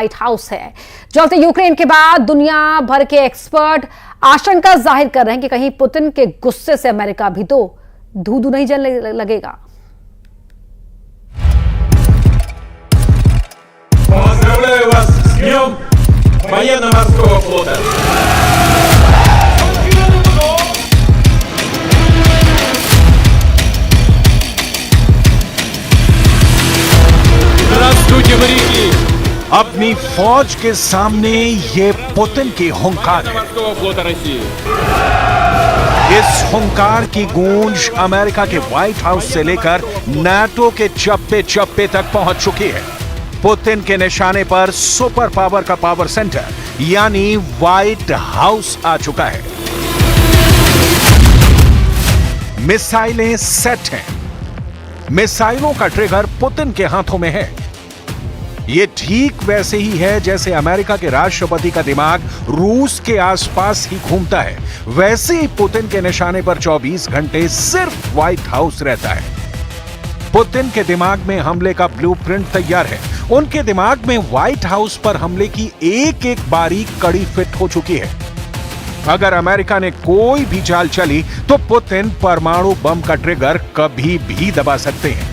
White house है। चलते Ukraine के बाद दुनिया भर के एक्सपर्ट आशंका जाहिर कर रहे हैं कि कहीं पुतिन के गुस्से से अमेरिका भी तो धू-धू नहीं जलने लगेगा। Поздравляю вас с днем военно-морского флота! Здравствуйте, моряки! अपनी फौज के सामने ये पुतिन की हुंकार है। Военно-морского флота России! इस हुंकार की गूंज अमेरिका के व्हाइट हाउस से लेकर नाटो के चप्पे चप्पे तक पहुंच चुकी है। पुतिन के निशाने पर सुपर पावर का पावर सेंटर यानी व्हाइट हाउस आ चुका है। मिसाइलें सेट हैं। मिसाइलों का ट्रिगर पुतिन के हाथों में है। यह ठीक वैसे ही है जैसे अमेरिका के राष्ट्रपति का दिमाग रूस के आसपास ही घूमता है। वैसे ही पुतिन के निशाने पर 24 घंटे सिर्फ व्हाइट हाउस रहता है। पुतिन के दिमाग में हमले का ब्लूप्रिंट तैयार है। उनके दिमाग में व्हाइट हाउस पर हमले की एक एक बारीक कड़ी फिट हो चुकी है। अगर अमेरिका ने कोई भी चाल चली तो पुतिन परमाणु बम का ट्रिगर कभी भी दबा सकते हैं,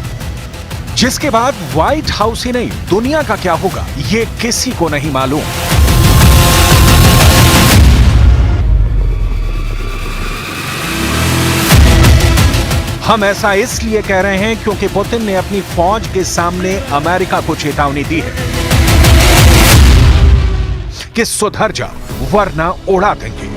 जिसके बाद व्हाइट हाउस ही नहीं दुनिया का क्या होगा ये किसी को नहीं मालूम। हम ऐसा इसलिए कह रहे हैं क्योंकि पुतिन ने अपनी फौज के सामने अमेरिका को चेतावनी दी है कि सुधर जाओ वरना उड़ा देंगे।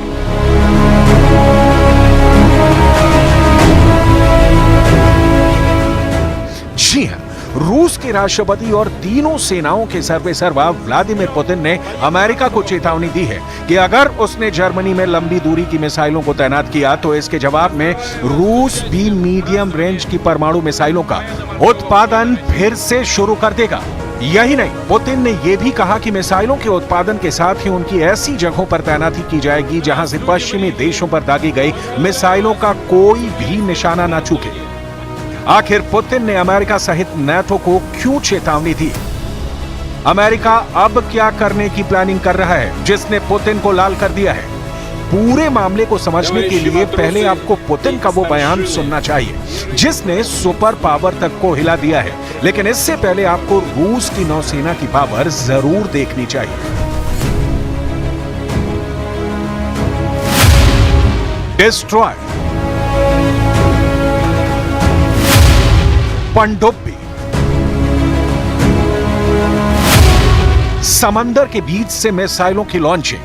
जी हां, रूस के राष्ट्रपति और तीनों सेनाओं के सर्वेसर्वा व्लादिमीर पुतिन ने अमेरिका को चेतावनी दी है कि अगर उसने जर्मनी में लंबी दूरी की मिसाइलों को तैनात किया तो इसके जवाब में रूस भी मीडियम रेंज की परमाणु मिसाइलों का उत्पादन फिर से शुरू कर देगा। यही नहीं, पुतिन ने यह भी कहा कि मिसाइलों के उत्पादन के साथ ही उनकी ऐसी जगहों पर तैनाती की जाएगी जहां से पश्चिमी देशों पर दागी गई मिसाइलों का कोई भी निशाना न चूके। आखिर पुतिन ने अमेरिका सहित नाटो को क्यों चेतावनी दी? अमेरिका अब क्या करने की प्लानिंग कर रहा है जिसने पुतिन को लाल कर दिया है? पूरे मामले को समझने के लिए पहले आपको पुतिन का वो बयान सुनना चाहिए जिसने सुपर पावर तक को हिला दिया है। लेकिन इससे पहले आपको रूस की नौसेना की पावर जरूर देखनी चाहिए। डिस्ट्रॉय, पनडुब्बी, समंदर के बीच से मिसाइलों की लॉन्चिंग,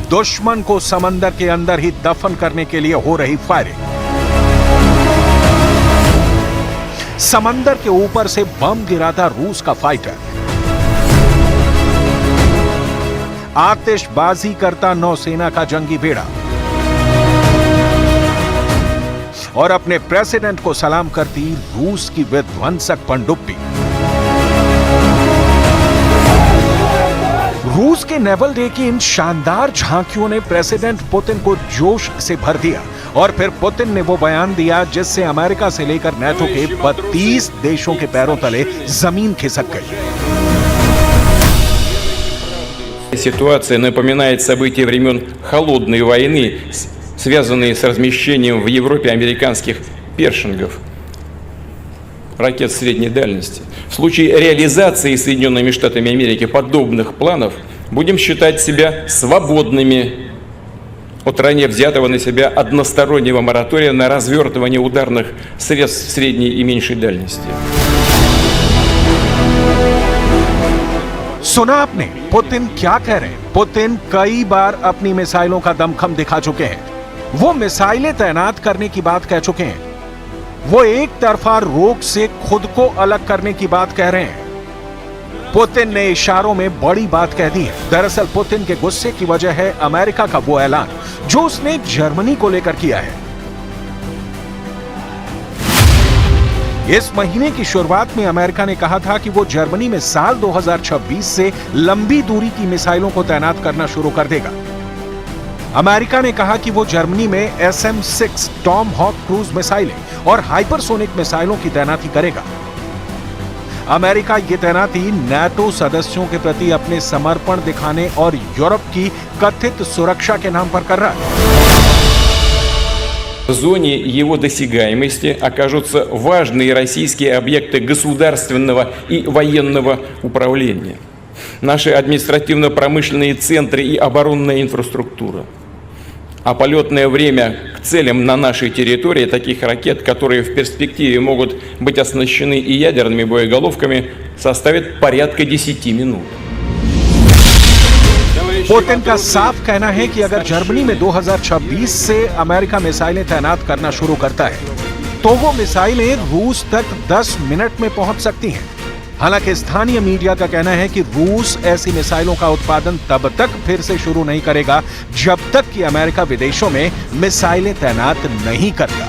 दुश्मन को समंदर के अंदर ही दफन करने के लिए हो रही फायरिंग, समंदर के ऊपर से बम गिराता रूस का फाइटर, आतिशबाजी करता नौसेना का जंगी बेड़ा और अपने प्रेसिडेंट को सलाम करती रूस की विध्वंसक पनडुब्बी। रूस के नेवल डे की इन शानदार झांकियों ने प्रेसिडेंट पुतिन को जोश से भर दिया और फिर पुतिन ने वो बयान दिया जिससे अमेरिका से लेकर नाटो के 32 देशों के पैरों तले जमीन खिसक गई। Ситуация напоминает события времен холодной войны, связанные с размещением в Европе американских першингов, ракет средней дальности. В случае реализации Соединенными Штатами Америки подобных планов будем считать себя свободными от ранее взятого на себя одностороннего моратория на развертывание ударных средств средней и меньшей дальности. सुना आपने पुतिन क्या कह रहे हैं? पुतिन कई बार अपनी मिसाइलों का दमखम दिखा चुके हैं। वो मिसाइलें तैनात करने की बात कह चुके हैं। वो एक तरफा रोक से खुद को अलग करने की बात कह रहे हैं। पुतिन ने इशारों में बड़ी बात कह दी है। दरअसल पुतिन के गुस्से की वजह है अमेरिका का वो ऐलान जो उसने जर्मनी को लेकर किया है। इस महीने की शुरुआत में अमेरिका ने कहा था कि वो जर्मनी में साल 2026 से लंबी दूरी की मिसाइलों को तैनात करना शुरू कर देगा। अमेरिका ने कहा कि वो जर्मनी में SM-6 टॉम हॉक क्रूज मिसाइलें और हाइपरसोनिक मिसाइलों की तैनाती करेगा। अमेरिका ये तैनाती नाटो सदस्यों के प्रति अपने समर्पण दिखाने और यूरोप की कथित सुरक्षा के नाम पर कर रहा है। В зоне его досягаемости окажутся важные российские объекты государственного и военного управления, наши административно-промышленные центры и оборонная инфраструктура. А полетное время к целям на нашей территории таких ракет, которые в перспективе могут быть оснащены и ядерными боеголовками, составит порядка 10 минут. पुतिन का साफ कहना है कि अगर जर्मनी में 2026 से अमेरिका मिसाइलें तैनात करना शुरू करता है तो वो मिसाइलें रूस तक 10 मिनट में पहुंच सकती हैं। हालांकि स्थानीय मीडिया का कहना है कि रूस ऐसी मिसाइलों का उत्पादन तब तक फिर से शुरू नहीं करेगा जब तक कि अमेरिका विदेशों में मिसाइलें तैनात नहीं करता।